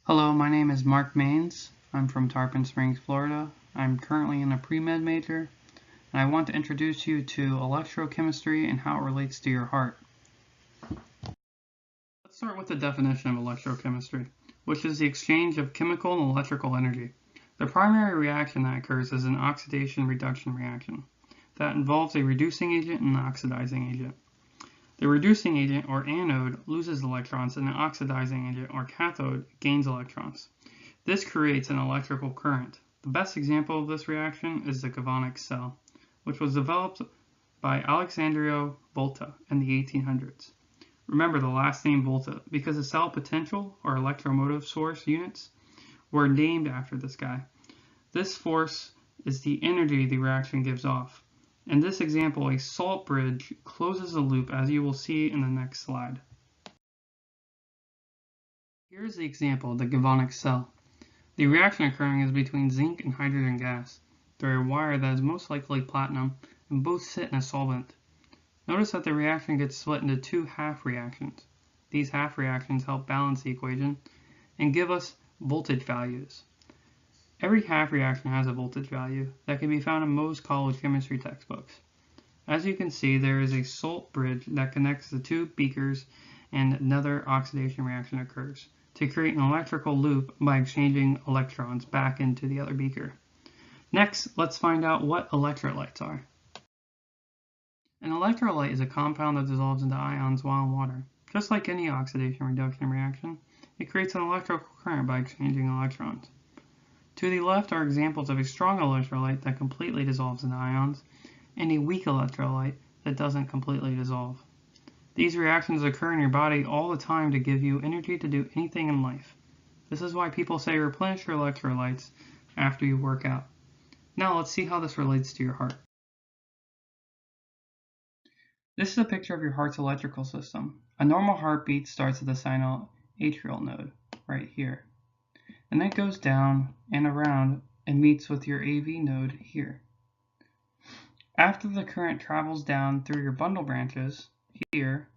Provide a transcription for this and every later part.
Hello, my name is Mark Maines. I'm from Tarpon Springs, Florida. I'm currently in a pre-med major, and I want to introduce you to electrochemistry and how it relates to your heart. Let's start with the definition of electrochemistry, which is the exchange of chemical and electrical energy. The primary reaction that occurs is an oxidation-reduction reaction that involves a reducing agent and an oxidizing agent. The reducing agent, or anode, loses electrons, and the oxidizing agent, or cathode, gains electrons. This creates an electrical current. The best example of this reaction is the galvanic cell, which was developed by Alexandru Volta in the 1800s. Remember the last name Volta because the cell potential, or electromotive source units, were named after this guy. This force is the energy the reaction gives off. In this example, a salt bridge closes the loop, as you will see in the next slide. Here's the example of the galvanic cell. The reaction occurring is between zinc and hydrogen gas through a wire that is most likely platinum, and both sit in a solvent. Notice that the reaction gets split into two half reactions. These half reactions help balance the equation and give us voltage values. Every half reaction has a voltage value that can be found in most college chemistry textbooks. As you can see, there is a salt bridge that connects the two beakers, and another oxidation reaction occurs to create an electrical loop by exchanging electrons back into the other beaker. Next, let's find out what electrolytes are. An electrolyte is a compound that dissolves into ions while in water. Just like any oxidation-reduction reaction, it creates an electrical current by exchanging electrons. To the left are examples of a strong electrolyte that completely dissolves into ions, and a weak electrolyte that doesn't completely dissolve. These reactions occur in your body all the time to give you energy to do anything in life. This is why people say replenish your electrolytes after you work out. Now let's see how this relates to your heart. This is a picture of your heart's electrical system. A normal heartbeat starts at the sinoatrial node, right here. And then goes down and around and meets with your AV node here. After the current travels down through your bundle branches here,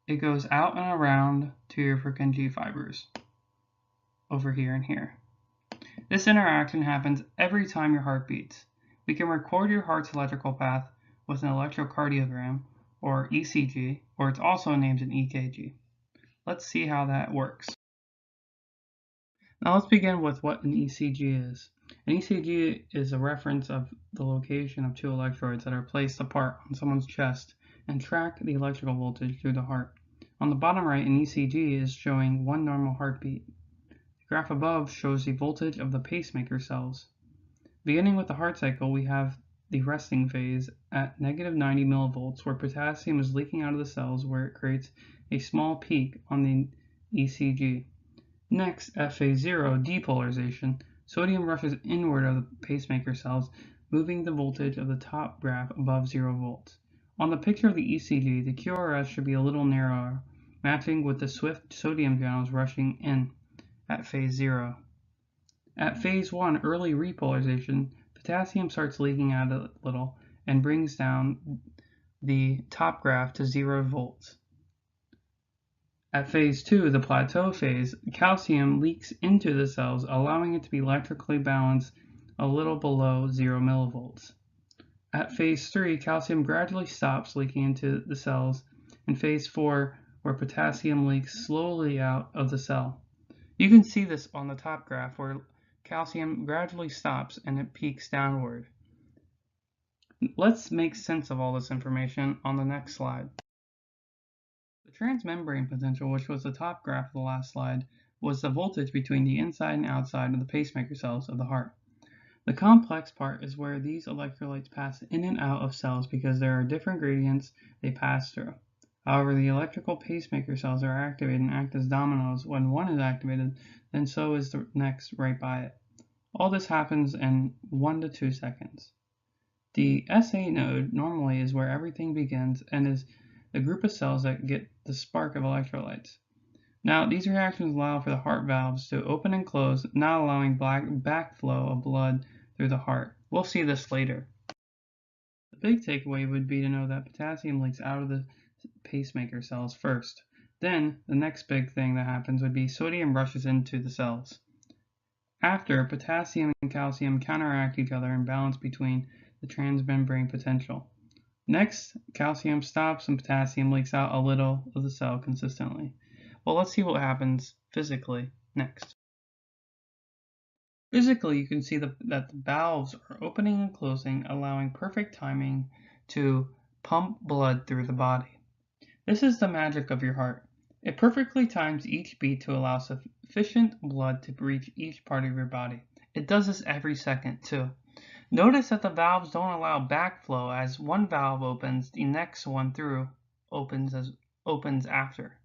it goes out and around to your Purkinje fibers over here and here. This interaction happens every time your heart beats. We can record your heart's electrical path with an electrocardiogram, or ECG, or it's also named an EKG. Let's see how that works. Now let's begin with what an ECG is. An ECG is a reference of the location of two electrodes that are placed apart on someone's chest and track the electrical voltage through the heart. On the bottom right, an ECG is showing one normal heartbeat. The graph above shows the voltage of the pacemaker cells. Beginning with the heart cycle, we have the resting phase at negative 90 millivolts, where potassium is leaking out of the cells, where it creates a small peak on the ECG. Next, at phase 0, depolarization, sodium rushes inward of the pacemaker cells, moving the voltage of the top graph above 0 volts. On the picture of the ECG, the QRS should be a little narrower, matching with the swift sodium channels rushing in at phase 0. At phase 1, early repolarization, potassium starts leaking out a little and brings down the top graph to 0 volts. At phase 2, the plateau phase, calcium leaks into the cells, allowing it to be electrically balanced a little below 0 millivolts. At phase 3, calcium gradually stops leaking into the cells, and phase 4, where potassium leaks slowly out of the cell. You can see this on the top graph, where calcium gradually stops and it peaks downward. Let's make sense of all this information on the next slide. The transmembrane potential, which was the top graph of the last slide, was the voltage between the inside and outside of the pacemaker cells of the heart. The complex part is where these electrolytes pass in and out of cells because there are different gradients they pass through. However, the electrical pacemaker cells are activated and act as dominoes. When one is activated, then so is the next right by it. All this happens in 1 to 2 seconds. The SA node normally is where everything begins and is the group of cells that get the spark of electrolytes. Now, these reactions allow for the heart valves to open and close, not allowing backflow of blood through the heart. We'll see this later. The big takeaway would be to know that potassium leaks out of the pacemaker cells first. Then the next big thing that happens would be sodium rushes into the cells. After, potassium and calcium counteract each other and balance between the transmembrane potential. Next, calcium stops and potassium leaks out a little of the cell consistently. Well, let's see what happens physically next. Physically, you can see that the valves are opening and closing, allowing perfect timing to pump blood through the body. This is the magic of your heart. It perfectly times each beat to allow sufficient blood to reach each part of your body. It does this every second, too. Notice that the valves don't allow backflow. As one valve opens, the next one through opens after.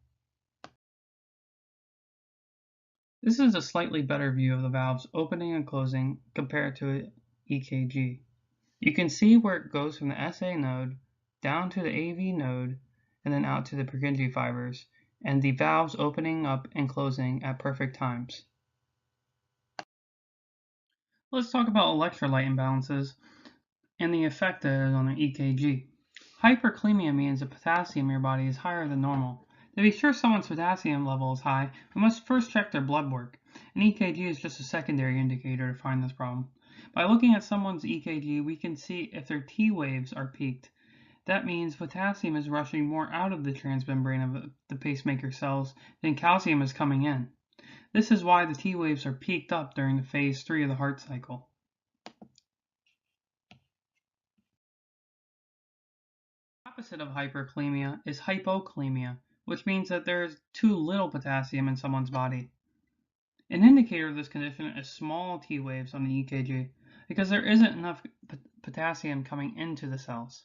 This is a slightly better view of the valves opening and closing compared to an EKG. You can see where it goes from the SA node down to the AV node and then out to the Purkinje fibers, and the valves opening up and closing at perfect times. Let's talk about electrolyte imbalances and the effect that is on an EKG. Hyperkalemia means the potassium in your body is higher than normal. To be sure someone's potassium level is high, we must first check their blood work. An EKG is just a secondary indicator to find this problem. By looking at someone's EKG, we can see if their T waves are peaked. That means potassium is rushing more out of the transmembrane of the pacemaker cells than calcium is coming in. This is why the T waves are peaked up during the phase 3 of the heart cycle. The opposite of hyperkalemia is hypokalemia, which means that there is too little potassium in someone's body. An indicator of this condition is small T waves on the EKG, because there isn't enough potassium coming into the cells.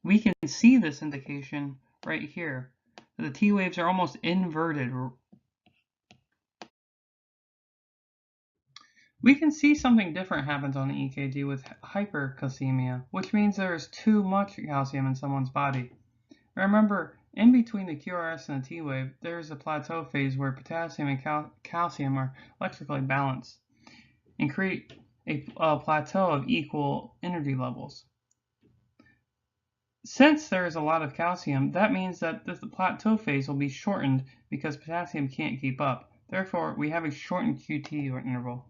We can see this indication right here. The T waves are almost inverted. We can see something different happens on the EKG with hypercalcemia, which means there is too much calcium in someone's body. Remember, in between the QRS and the T wave, there is a plateau phase where potassium and calcium are electrically balanced and create a plateau of equal energy levels. Since there is a lot of calcium, that means that the plateau phase will be shortened because potassium can't keep up. Therefore, we have a shortened QT interval.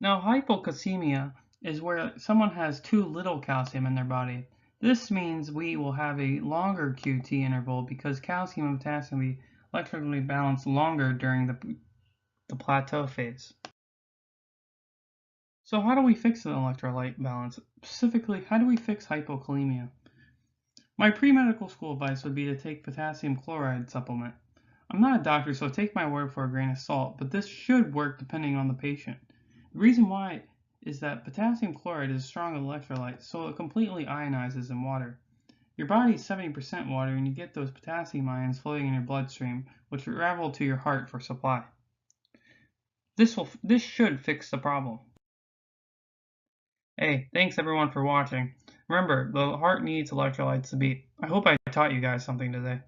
Now, hypocalcemia is where someone has too little calcium in their body. This means we will have a longer QT interval because calcium and potassium will be electrically balanced longer during the plateau phase. So how do we fix an electrolyte balance? Specifically, how do we fix hypokalemia? My pre-medical school advice would be to take potassium chloride supplement. I'm not a doctor, so take my word for a grain of salt, but this should work depending on the patient. The reason why is that potassium chloride is a strong electrolyte, so it completely ionizes in water. Your body is 70% water, and you get those potassium ions floating in your bloodstream, which travel to your heart for supply. This should fix the problem. Hey, thanks everyone for watching. Remember, the heart needs electrolytes to beat. I hope I taught you guys something today.